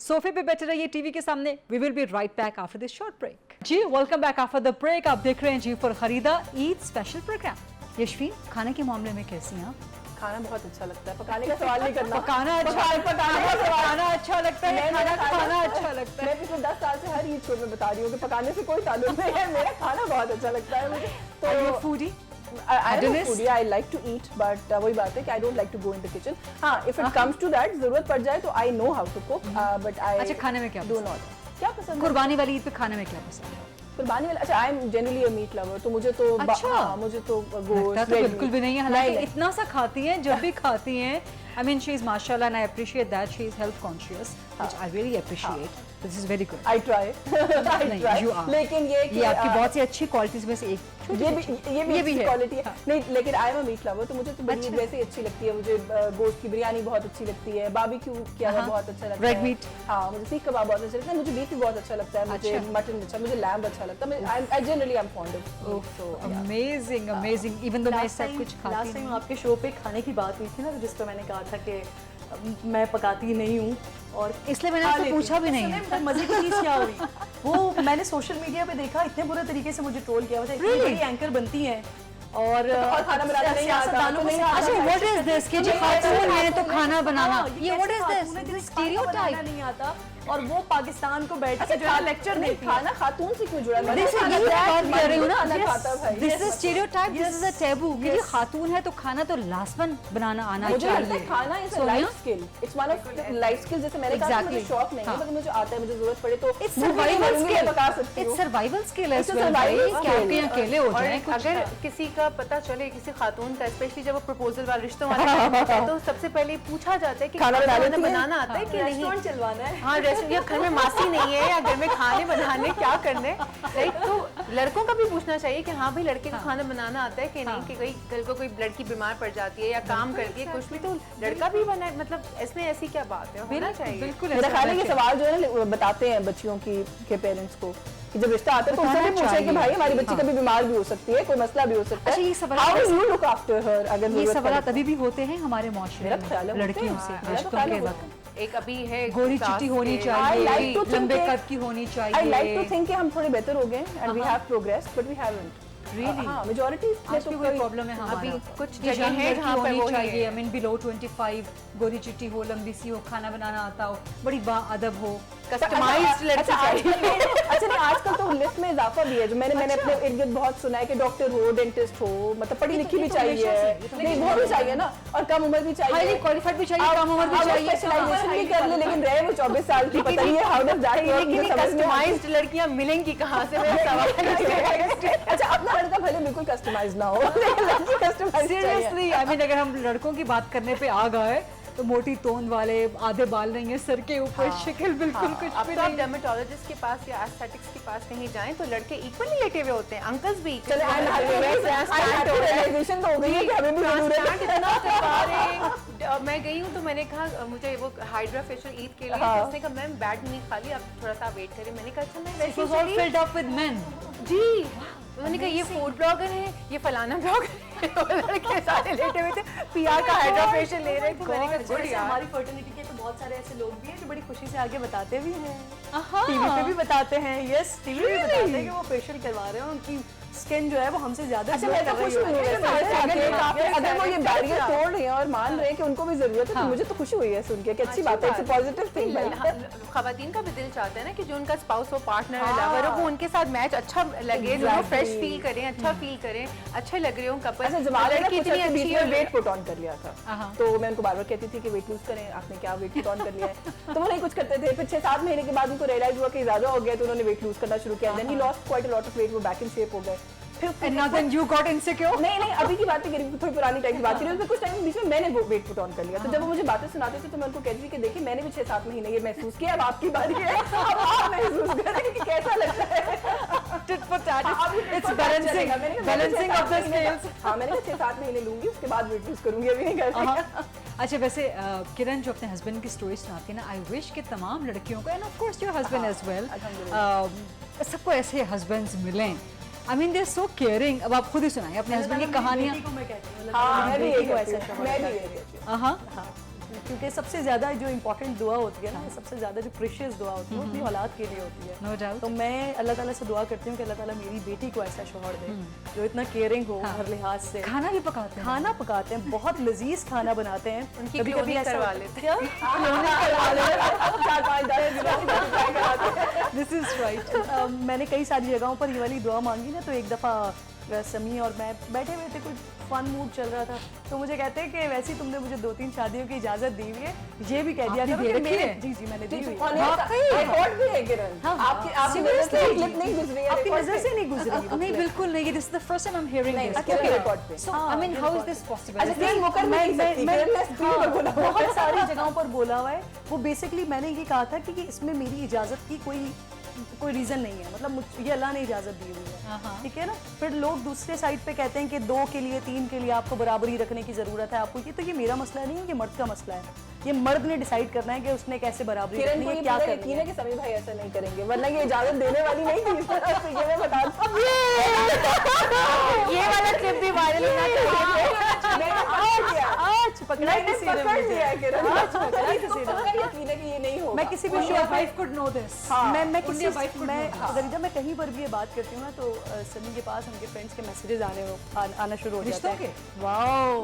सोफे पे बैठे रहिए टीवी के सामने। We will be right back after this short break. जी welcome back after the break. आप देख रहे हैं जी फॉर खरीदा ईद स्पेशल प्रोग्राम। यशवीन, खाने के मामले में कैसी हैं आप? खाना बहुत अच्छा लगता है, पकाने का सवाल नहीं करना। पकाना अच्छा लगता है, खाना खाना अच्छा लगता है। मैं पिछले 10 साल से हर ईद शो में बता रही हूँ कि पकाने से कोई ताल्लुक नहीं है, मेरा खाना बहुत अच्छा लगता है मुझे। Are you a foodie? I like to eat, but वही बात है कि I don't like to go in the kitchen. हाँ, if it comes to that, जरूरत पड़ जाए तो I know how to cook, but I अच्छा, खाने में क्या do पसंद not. क्या पसंद है? कुर्बानी वाली ईद पे खाने में क्या पसंद है? कुर्बानी वाला, अच्छा, I am generally a meat lover, तो मुझे तो अच्छा। हाँ, मुझे तो गोश्त, लगता तो red बिल्कुल meat। भी नहीं है, हालांकि नहीं। इतना सा खाती हैं, जब भी खाती हैं। I mean, she is mashallah, and I appreciate that she is health conscious, which I really appreciate. This is very good. I try. I नहीं, try. you are. लेकिन ये कि ये आपकी बहुत सी अच्छी क्वालिटीज में से एक ये भी अच्छी है। क्वालिटी है। नहीं, लेकिन I am a meat lover, तो मुझे तो बड़ी ईद वैसे ही अच्छी लगती है। मुझे गोश्त की बिरयानी बहुत अच्छी लगती है, बारबेक्यू किया हुआ बहुत अच्छा लगता है, Red meat। हाँ, मुझे सीख कबाब बहुत अच्छा लगता है, मुझे बीफ भी बहुत अच्छा लगता है, मुझे मटन अच्छा, मुझे लैम्ब अच्छा लगता है। I generally I am fond of. So amazing even though मैं सब कुछ खाती लास्ट टाइम हूँ। आपके शो पे खाने की बात हुई थी ना, जिस पर मैंने कहा था कि मैं पकाती नहीं हूँ और इसलिए मैंने खा आपसे लेती पूछा हूँ। भी नहीं है। सुने, मजे की चीज क्या हुई, वो मैंने सोशल मीडिया पे देखा, इतने बुरे तरीके से मुझे ट्रोल किया हुआ था। इतनी बड़ी एंकर बनती हैं और खाना बनाना नहीं आता, सियासतदानों तो को नहीं सिखाना अच्छा, है। what is this कि जो खातून है तो खाना बनाना, ये what is this? खातून है, जिन्हें Stereotype। खाना बनाना नहीं आता और वो पाकिस्तान को बैठ के जो है लेक्चर देती है। खाना खातून से क्यों जुड़ा है? This is ये बात कर रही हूँ ना, खाना खाता है भाई। this is stereotype, this is a taboo कि जो खातून है तो खाना तो लाजमन बनाना आना मुझे लगता चाहिए। है खाना is a Sonia? Life skill, it's one of the life skill. जैसे मैंने कहा कि मुझे Exactly। शौक नहीं है, हाँ। मगर मुझे आता है, मुझे जरूरत पड़े तो It's भूख नहीं survival मरूंगी, मैं skill। पका सकती हूँ। It's survival skill as It's a well, survival भाई, कि skill। आप कहीं अकेले हो और जाएं कुछ। अगर किसी का पता चले किसी खातून का, स्पेशली जब वो प्रपोजल वाले रिश्तों वाले time होता है, तो सबसे पहले पूछा जाता है कि खाना बना लेती है? बनाना आता है कि नहीं। रेस्टोरेंट चलवाना है। हाँ, रेस्टोरेंट या घर में मासी नहीं है या घर में खाने बनाने क्या करने, राइट। तो लड़कों का भी पूछना चाहिए कि हाँ भाई लड़के को खाना बनाना आता है कि नहीं, कि कोई कल को कोई लड़की बीमार पड़ जाती है या काम करती है कुछ भी, तो लड़का भी बनाए, मतलब इसमें ऐसी क्या बात है, होना चाहिए। बिल्कुल मेरा ऐसा ख्याल है होना ये सवाल जो है ना बताते हैं बच्चियों के पेरेंट्स को कि जब रिश्ता आता है तो उनसे भी बताना पूछे कि चाहिए। भाई हमारी बच्ची कभी बीमार भी हो सकती है, कोई मसला भी हो सकता अच्छा, है। ये सवाल how you look after her, अगर ये जरूरत सवाल पड़े तो। तभी भी होते हैं हमारे माशरे मेरा ख्याल है में होते लड़कियों हैं। से मेरा तो रिश्तों ख्याल के है वक्त। एक अभी है गोरी सास चिट्टी होनी के- चाहिए, I like to think लंबे कि- कद की होनी I like to चाहिए। think कि हम थोड़े बेहतर हो गए and we have progress, but we haven't. Really? हाँ, मेजॉरिटी आज भी वही प्रॉब्लम है हमारा। अभी कुछ कि जगह young है लड़की जहाँ पे होनी वो ही चाहिए, है। I mean below 25, गोरी चिट्टी हो, लंबी सी हो, खाना बनाना आता हो, बड़ी बाअदब हो। कस्टमाइज्ड लड़की अच्छा चाहिए। अच्छा नहीं, आजकल तो लिस्ट में इजाफा भी है, जो मैंने अपने इर्द गिर्द बहुत सुना है कि डॉक्टर हो, डेंटिस्ट हो, मतलब पढ़ी लिखी भी चाहिए, नहीं वो भी चाहिए ना, और कम उम्र भी हाईली चाहिए, क्वालिफाइड भी चाहिए, कम उम्र भी चाहिए। स्पेशलाइजेशन भी कर ले, लेकिन रहे वो 24 साल की, पता ही है हाउ डज दैट वर्क, लेकिन मुझे समझ नहीं आता। कस्टमाइज्ड लड़कियां मिलेंगी कहाँ से, मेरा सवाल है। अच्छा, अपना लड़का भले बिल्कुल कस्टमाइज ना हो, लेकिन लड़की कस्टमाइज चाहिए। सीरियसली, आई मीन अगर हम लड़कों की बात करने पे आ गए तो मोटी तोंद वाले, आधे बाल नहीं है सर के ऊपर, शक्ल बिल्कुल कुछ अब भी तो आप नहीं। डर्मेटोलॉजिस्ट के पास या एस्थेटिक्स के पास कहीं जाएं तो लड़के इक्वली लेटे हुए होते हैं, अंकल्स भी। चले रियलाइजेशन तो हो गई है कि हमें भी जरूरत Transplant है। इतना सरकारें। मैं गई हूँ तो मैंने कहा मुझे वो हाइड्रा फेशियल ईद के लिए, हाँ। तो उसने कहा मैम बैड नहीं खाली, आप थोड़ा सा वेट करें। मैंने कहा अच्छा मैं It वैसे was all filled up with men. जी। उन्होंने कहा ये फूड ब्लॉगर है, ये फलाना ब्लॉगर है, वो लड़के सारे लेटे हुए थे, पीआर का हाइड्रा फेशियल ले रहे थे। मैंने कहा गुड जैसे यार। हमारी फर्टिलिटी के तो बहुत सारे ऐसे लोग भी हैं जो बड़ी खुशी से आगे बताते भी हैं, हाँ। टीवी पे भी बताते हैं, यस टीवी पे भी बताते हैं कि वो फेशियल करवा रहे हैं, उनकी स्किन जो है वो हमसे ज्यादा अच्छा, glow मैं कर तो खुश रही हुई है। अगर वो ये बैरियर तोड़ रहे हैं और मान रहे हैं कि उनको भी जरूरत है, तो मुझे तो खुशी हुई है सुन के कि अच्छी बात है, इट्स पॉजिटिव थिंग। खवातीन का भी दिल चाहता है ना कि जो उनका स्पाउस हो, पार्टनर हो, लवर हो, वो उनके साथ मैच अच्छा लगे, दोनों फ्रेश फील करें, अच्छा फील करें, अच्छे लग रहे हो कपल। अच्छा, जब आपने लड़की इतनी अच्छी है, वेट पुट ऑन कर लिया था, तो मैं उनको बार बार कहती थी कि वेट लूज करें, आपने क्या वेट पुट ऑन कर लिया है, तो वो नहीं कुछ करते थे। फिर 6-7 महीने के बाद उनको रियलाइज हुआ कि ज्यादा हो गया, तो उन्होंने वेट लूज करना शुरू किया। Then he lost quite a lot of weight, वो बैक इन शेप हो गए। And now then you got insecure? नहीं, अभी की बात नहीं करी, थोड़ी पुरानी टाइम की बात करी। उसमें कुछ टाइम बीच में मैंने वो वेट पुट ऑन कर लिया। तो जब वो मुझे बातें सुनाते थे तो मैं उनको कहती थी कि देखिए मैंने भी 6-7 महीने ये महसूस किया, अब आपकी बारी है, अब आप महसूस करें कि कैसा लगता है। Tit for tat. It's चलेगा। balancing, मैंने कहा, balancing of the scales. हाँ, मैंने कहा 6-7 महीने लूंगी, उसके बाद वेट लूज करूंगी, अभी नहीं कर रही। अच्छा, वैसे किरण जो अपने हस्बैंड की स्टोरी सुनाती है ना, आई विश कि तमाम लड़कियों को, and of course your husband as well, सबको ऐसे हस्बैंड्स मिलें। I mean they are so caring. अब आप खुद ही सुनाइए अपने हस्बैंड की कहानियाँ। मैं कहती हूँ हाँ, मैं भी यही को कहती ऐसा हूँ, मैं भी यही कहती हूँ। हाँ, हाँ, क्योंकि सबसे ज्यादा जो इम्पोर्टेंट दुआ होती है ना, सबसे ज्यादा जो प्रीशियस दुआ होती है वो अपनी औलाद के लिए होती है। No doubt. तो मैं अल्लाह ताला से दुआ करती हूँ कि अल्लाह ताला मेरी बेटी को ऐसा शौहर दे जो इतना केयरिंग हो हर लिहाज से। खाना भी पकाते हैं? खाना पकाते हैं, बहुत लजीज खाना बनाते हैं। उनकी कभी-कभी cloning ऐसा करवा होता है- लेते क्या? This is right. मैंने कई सारी जगहों पर ये वाली दुआ मांगी ना, तो एक दफ़ा समी और मैं बैठे हुए थे, कुछ फन मूड चल रहा था, तो मुझे कहते हैं कि वैसे ही तुमने मुझे 2-3 शादियों की इजाजत दी हुई है, ये भी कह दिया आपने करो दे कि रखी है? जी मैंने दी हुई है। रिकॉर्ड भी है किरण, हाँ, आपकी नजर से क्लिप नहीं गुजरी है, आपकी record नजर से पे। नहीं गुजरी वो नहीं, clip। बिल्कुल नहीं। This is the first time I am hearing नहीं, दिस। इसके रिकॉर्ड पे। So I mean how is this possible? अच्छा, किरण मुकर नहीं सकती, किरण ने स्क्रीन पर बोला हुआ है। बहुत सारी जगहों पर बोला हुआ है। वो बेसिकली मैंने ये कहा था कि इसमें मेरी इजाजत की कोई रीजन नहीं है, मतलब ये अल्लाह ने इजाजत दी हुई है, ठीक है ना। फिर लोग दूसरे साइड पे कहते हैं कि 2 के लिए 3 के लिए आपको बराबरी रखने की जरूरत है, आपको ये मेरा मसला नहीं है, ये मर्द का मसला है। ये मर्द ने डिसाइड करना है कि उसने कैसे बराबरी किरण रखनी को है, ये क्या पूरा करनी यकीन है। है कि समी भाई ऐसा नहीं करेंगे, वरना ये इजाजत देने वाली नहीं थी इस तरह से, ये मैं बता दूं। ये वाला क्लिप भी वायरल होना चाहिए। आज पकड़ा मैंने किसी ने पकड़ मुझे। लिया है किरण, आज पकड़ा किसी ने। पक्का यकीन है कि ये नहीं होगा। मैं किसी भी Only शो your पे wife could know this. मैं किसी Only a wife could मैं know this. अगर जब मैं कहीं पर भी ये बात करती हूँ ना, तो सनी के पास उनके फ्रेंड्स के मैसेजेस आना शुरू हो जाते रिश्तों हैं। वाओ,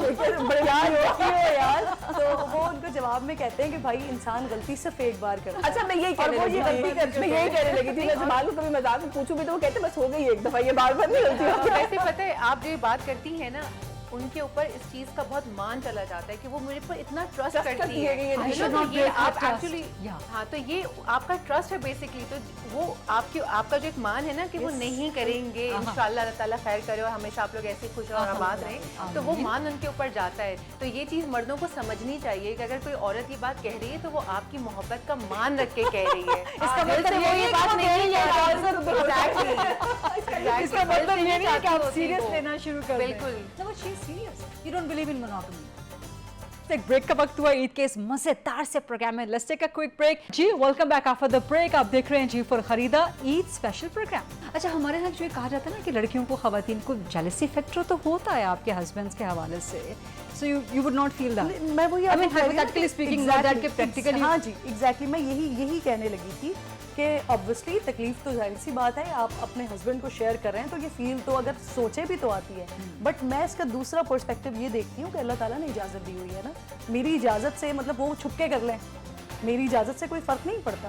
बड़े यार लकी हो यार। तो वो उनको जवाब में कहते हैं कि भाई इंसान गलती सिर्फ एक बार करता है। अच्छा, मैं यही कहने वो लगी ये थी, गलती कर मैं यही कहने लगी थी, मैं जमाल को कभी मजाक में पूछूं भी तो वो कहते बस हो गई एक दफा, ये बार बार नहीं होती है। वैसे पता है, आप जो ये बात करती हैं ना, उनके ऊपर इस चीज का बहुत मान चला जाता है कि वो मेरे पर इतना ट्रस्ट Trust करती करती है है कि ये तो I should not ये break her आप trust. Actually Yeah. हाँ, तो ये आपका ट्रस्ट है बेसिकली। तो वो आपका जो एक मान है ना कि वो नहीं करेंगे, इंशाल्लाह अल्लाह ताला खैर करे और हमेशा आप लोग ऐसे खुश और आबाद रहें, तो वो मान उनके ऊपर जाता है। तो ये चीज मर्दों को समझनी चाहिए कि अगर कोई औरत ये बात कह रही है तो वो आपकी मोहब्बत का मान रख के कह रही है। इसका मतलब ये बात नहीं है, इसका मतलब ये नहीं है कि आप सीरियस सीरियस लेना शुरू कर दें। बिल्कुल। No, but she's serious. You don't believe in monogamy. एक ब्रेक का वक्त हुआ ईद के इस मजेदार से प्रोग्राम में। Let's take a quick break. जी welcome back after the break. आप देख रहे हैं जी फॉर खरीदा ईद स्पेशल प्रोग्राम। अच्छा, हमारे यहाँ जो ये कहा जाता है ना कि लड़कियों को, खवातीन को जेलसी फैक्टर तो होता है आपके हस्बैंड्स के हवाले से, so you would not feel that? मैं वही I mean, आपको कह रही हूँ hypothetically कि speaking, not that कि practically- हाँ जी, एग्जैक्टली मैं यही कहने लगी थी कि ऑब्वियसली तकलीफ तो जाहिर सी बात है, आप अपने हस्बैंड को शेयर कर रहे हैं तो ये फील तो अगर सोचे भी तो आती है। बट मैं इसका दूसरा पर्सपेक्टिव ये देखती हूँ कि अल्लाह ताला ने इजाज़त दी हुई है ना, मेरी इजाज़त से मतलब वो छुप के कर लें, मेरी इजाज़त से कोई फ़र्क नहीं पड़ता,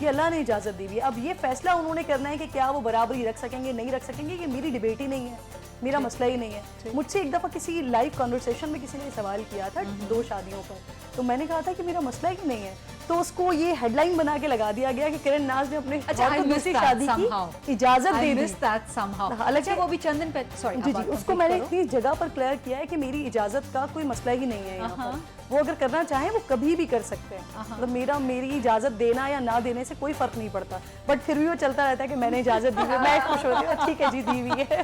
ये अल्लाह ने इजाज़त दी हुई है। अब ये फैसला उन्होंने करना है कि क्या वो बराबरी रख सकेंगे नहीं रख सकेंगे, ये मेरी डिबेट ही नहीं है, मेरा मसला ही नहीं है। मुझसे एक दफ़ा किसी लाइव कॉन्वर्सेशन में किसी ने सवाल किया था 2 शादियों पर, तो मैंने कहा था कि मेरा मसला ही नहीं है, तो उसको ये हेडलाइन बना के लगा दिया गया कि किरण नाज ने अपने अच्छा, I missed दूसरी that शादी somehow. की इजाज़त I they the. missed that somehow. हालांकि अच्छा, वो भी चंदन पे, सॉरी जी जी, उसको मैंने इतनी जगह पर क्लियर किया है कि मेरी इजाजत का कोई मसला ही नहीं है यहाँ पर। वो अगर करना चाहें वो कभी भी कर सकते हैं, मतलब मेरी इजाजत देना या ना देने से कोई फर्क नहीं पड़ता, बट फिर भी वो चलता रहता है कि मैंने इजाजत दी है, मैं खुश होती हूँ, ठीक है जी दी हुई है।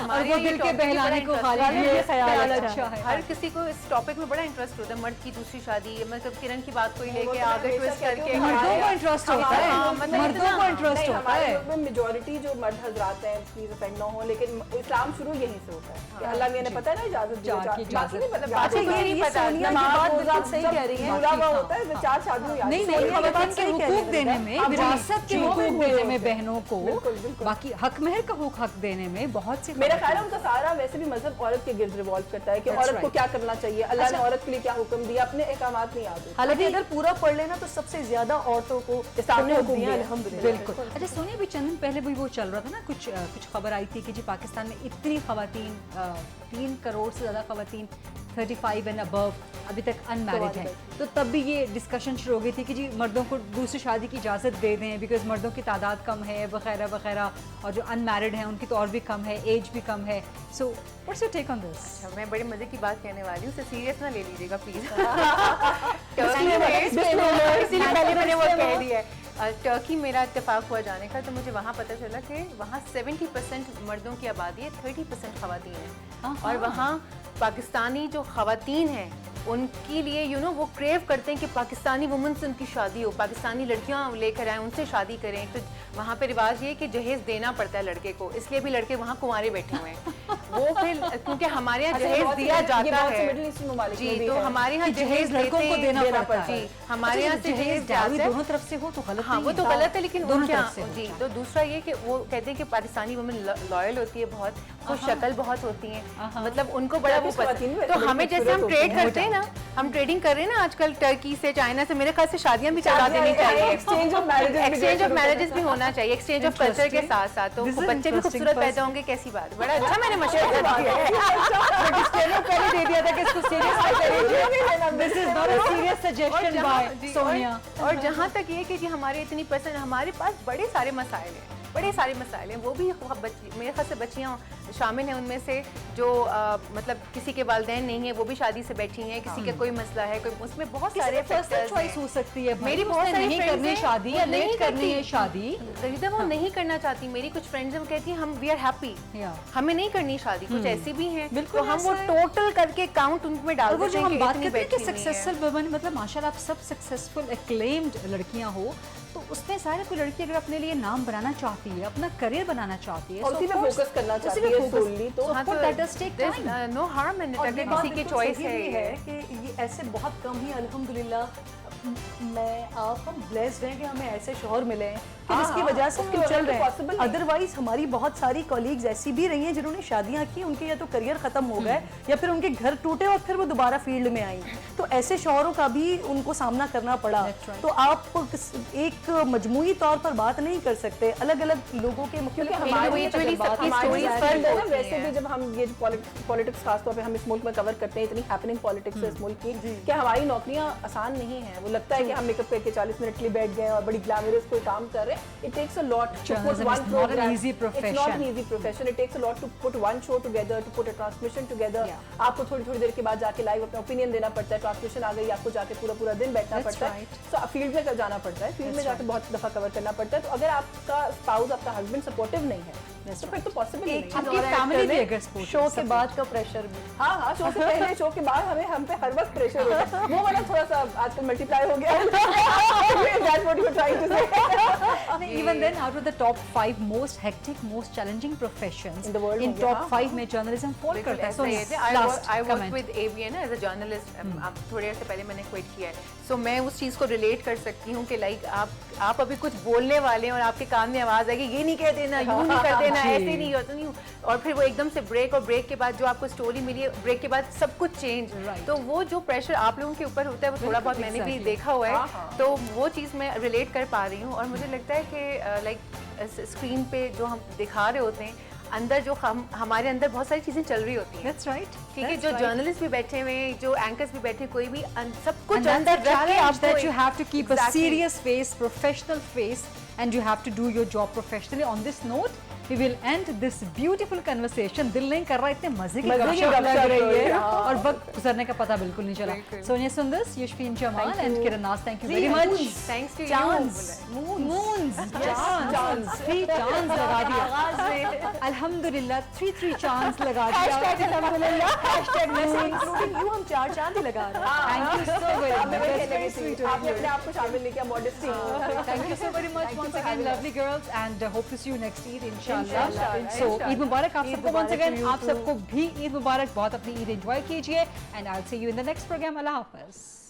और वो दिल के बहलाने को खाली ये ख्याल अच्छा है। हर किसी को इस टॉपिक में बड़ा इंटरेस्ट होता है, मर्द की दूसरी शादी, मतलब किरण की बात कोई लेके आ आगे ट्विस्ट करके मर्दों को इंटरेस्ट होता है, हाँ, मतलब मर्दों को इंटरेस्ट होता हमारे है। मुल्क में मेजॉरिटी जो मर्द हजरात हैं प्लीज ऑफेंड ना हो, लेकिन इस्लाम शुरू यहीं से होता है कि अल्लाह ने पता है ना इजाजत दी, की इजाजत। नहीं पता अच्छा, ये नहीं पता। सोनिया की बात बिल्कुल सही कह रही है। पूरा हुआ होता है 4 शादियों याद नहीं है। नहीं, ये बात खवातीन के सही कह रही हुकूक है। देने में, अब विरासत के जी, हुकूक बिल्कुल, देने में बिल्कुल। बहनों को, बिल्कुल, बिल्कुल। बाकी हक महर का हक देने में बहुत सी मेरा ख्याल है उनका सारा वैसे भी मजहब औरत के गिर्द रिवॉल्व करता है कि That's औरत को right. क्या करना चाहिए, अल्लाह ने औरत के लिए क्या हुक्म दिया, अपने अहकामात नहीं याद होते। हालांकि अगर पूरा पढ़ लेना तो सबसे ज्यादा औरतों को इस्लाम ने हुक्म दिया है। अल्हम्दुलिल्लाह। बिल्कुल। अच्छा सोनिया, भी चंद दिन पहले भी वो चल रहा था ना, कुछ खबर आई थी कि जी पाकिस्तान में इतनी खवातीन, 3 करोड़ से ज़्यादा खवातीन 35 एंड अबव अभी तक अनमैरिड हैं, तो तब भी ये डिस्कशन शुरू हो गई थी कि जी मर्दों को दूसरी शादी की इजाज़त दे दें बिकॉज मर्दों की तादाद कम है वगैरह वगैरह, और जो अनमैरिड हैं उनकी तो और भी कम है, एज भी कम है। So what's your take on this? अच्छा, मैं बड़े मजे की बात कहने वाली हूँ, उसे सीरियस ना ले लीजिएगा प्लीज। इसीलिए पहले मैंने वो कह दिया है। टर्की मेरा इत्तेफाक हुआ जाने का, तो मुझे वहाँ पता चला कि वहाँ 70% मर्दों की आबादी है, 30% खवातीन है। और वहाँ पाकिस्तानी जो खवातीन हैं उनके लिए वो क्रेव करते हैं कि पाकिस्तानी वुमन से उनकी शादी हो, पाकिस्तानी लड़कियां लेकर आए, उनसे शादी करें। तो वहाँ पे रिवाज ये है कि जहेज देना पड़ता है लड़के को, इसलिए भी लड़के वहाँ कुंवारे बैठे हुए हैं। वो फिर क्योंकि हमारे यहाँ जहेज दिया जाता है जी, तो हमारे यहाँ जहेज लड़कों को देना पड़ता है जी, हमारे यहाँ से जहेज जाता है। दोनों तरफ से हो तो गलत हाँ, वो तो गलत है, लेकिन दोनों उनके तरफ से यहाँ जी। होता तो दूसरा ये कि वो कहते हैं कि पाकिस्तानी वुमेन लॉयल होती है, बहुत खुश शक्ल बहुत होती हैं, मतलब उनको बड़ा वो पसंद। तो हमें जैसे हम ट्रेड करते हैं ना, हम ट्रेडिंग कर रहे हैं ना आजकल टर्की से, चाइना से, मेरे ख्याल से शादियां भी चला देनी चाहिए। एक्सचेंज ऑफ मैरिजेस भी होना चाहिए, एक्सचेंज ऑफ कल्चर के साथ साथ, तो This is बच्चे भी interesting खूबसूरत पैदा होंगे, कैसी बात। बड़ा अच्छा मैंने मशवरा दिया है। डिस्क्लेमर पहले दे दिया था कि इसको सीरियस मत करिए। This is not a serious suggestion by Sonia. और जहाँ तक ये कि जी हमारे इतनी पसंद, हमारे पास बड़े सारे मसाइल हैं, बड़े सारे मसाइल हैं, वो भी मेरे ख्याल से बच्चियाँ शामिल हैं उनमें से जो मतलब किसी के वालिदैन नहीं है, वो भी शादी से बैठी हैं, किसी का कोई मसला है, कोई उसमें बहुत सारे फर्स्ट चॉइस हो सकती है, मेरी बहुत सारी नहीं friends करनी हैं, शादी वो या नहीं लेट करनी है करती। शादी। जरीदा वो नहीं करना चाहती। मेरी कुछ फ्रेंड्स हैं वो कहती हैं हम वी आर हैप्पी, हमें नहीं करनी शादी। कुछ ऐसी भी हैं बिल्कुल तो हम वो ऐसा है। टोटल करके काउंट उनमें डाल और वो देते जो हैं हम कि बात इतनी करते हैं कि बैठी हुई हैं। सक्सेसफुल वुमन, मतलब माशाल्लाह आप सब सक्सेसफुल एक्लेम्ड लड़कियां हो, तो उसमें सारे कोई लड़की अगर अपने लिए नाम बनाना चाहती है, अपना करियर बनाना चाहती है, और उसी पे फोकस करना चाहती है solely, तो हाँ, तो that does take there's, time. no harm in it, और अगर ये बात किसी की बिल्कुल चॉइस सही है भी ये। कि ये ऐसे बहुत कम ही अल्हम्दुलिल्लाह हम ब्लेस्ड हैं कि हमें ऐसे शोहर मिले हैं कि जिसकी वजह से हम चल रहे हैं। अदरवाइज हमारी बहुत सारी कॉलीग्स ऐसी भी रही हैं जिन्होंने शादियां की, उनके या तो करियर खत्म हो गए या फिर उनके घर टूटे और फिर वो दोबारा फील्ड में आई। तो ऐसे शोहरों का भी उनको सामना करना पड़ा। तो आप एक मजमूई तौर पर बात नहीं कर सकते, अलग अलग लोगों के मुख्तलिफ individually सबकी stories हमारी फर्क है ना, होती वैसे हैं। भी जब हम ये पॉलिटिक्स खासतौर पे हम इस मुल्क में कवर करते हैं, इतनी हैपनिंग पॉलिटिक्स है इस मुल्क की कि हमारी नौकरियां आसान नहीं है। वो लगता है कि हम मेकअप करके 40 मिनट के लिए बैठ गए और बड़ी ग्लैमरस कोई काम कर रहे हैं। It takes a lot to put one programme, easy it's not an easy profession, it takes a lot to put one show together, to put a transmission together. आपको थोड़ी देर के बाद जाके लाइव अपना ओपिनियन देना पड़ता है, ट्रांसमिशन आ गई आपको जाके पूरा दिन बैठना पड़ता है, तो फील्ड में जाना पड़ता है, फील्ड में जाके बहुत दफा कवर करना पड़ता है। तो अगर आपका स्पाउस, आपका हस्बैंड सपोर्टिव नहीं है तो फिर तो पॉसिबल नहीं है। आपकी फैमिली भी अगर support शो के बाद का प्रेशर भी। हाँ, शो से पहले, शो के बाद हम पे हर वक्त प्रेशर होता है। वो वाला थोड़ा सा आजकल मल्टीप्लाई हो गया है। That's what you were trying to say. Even then, out of the top 5 most hectic, most challenging professions In the world in हो गया, top हाँ, 5 में journalism fall बिल्कुल करता है। ऐसा ही है। So I last work comment. with ABN as a journalist. अब थोड़े अर्से पहले मैंने क्विट किया है, सो मैं उस चीज़ को रिलेट कर सकती हूँ कि लाइक आप अभी कुछ बोलने वाले हैं और आपके कान में आवाज़ आएगी ये नहीं कह देना, यूँ नहीं कर देना, ऐसे नहीं होता नहीं, और फिर वो एकदम से ब्रेक, और ब्रेक के बाद जो आपको स्टोरी मिली है, ब्रेक के बाद सब कुछ चेंज। तो वो जो प्रेशर आप लोगों के ऊपर होता है वो थोड़ा बहुत मैंने भी देखा हुआ है, तो वो चीज़ मैं रिलेट कर पा रही हूँ। और मुझे लगता है कि लाइक स्क्रीन पे जो हम दिखा रहे होते हैं, अंदर जो हमारे अंदर बहुत सारी चीजें चल रही होती हैं। That's right. ठीक है, That's जो right. जर्नलिस्ट भी बैठे हुए हैं, जो एंकर्स भी बैठे हैं, कोई भी सब कुछ And that's अंदर the रख के challenge आपको that you have to keep a Exactly. serious face, professional face, and you have to do your job professionally. On this note, we will end this beautiful conversation. दिल नहीं कर रहा, इतने मजे की मजे की गपशप लग गपशप रही है हाँ। और वक्त गुजरने का पता बिल्कुल नहीं चला. Sonia Sundas, Yashfeen Jamal and Kiran Nas, thank you very much. Thanks to Chance, moons, chance, 3 chance लगा दिया. आगाज में अल्हम्दुलिल्लाह 3 chance लगा दिया. इंक्लूडिंग यू हम 4 चांद ही लगा रहे हैं. Thank you so very आपने much. वही कहने की थी, आपने अपने आप को शामिल नहीं किया, modesty. Thank you so very much Thank you once for again, having lovely girls, and hope to see you next Eid, inshallah. Inshallah, So, inshallah. Eid Mubarak आप Eid सबको once Mubarak again, to you आप too. सबको भी Eid Mubarak, बहुत अपनी Eid enjoy कीजिए, and I'll see you in the next program. Allah Hafiz.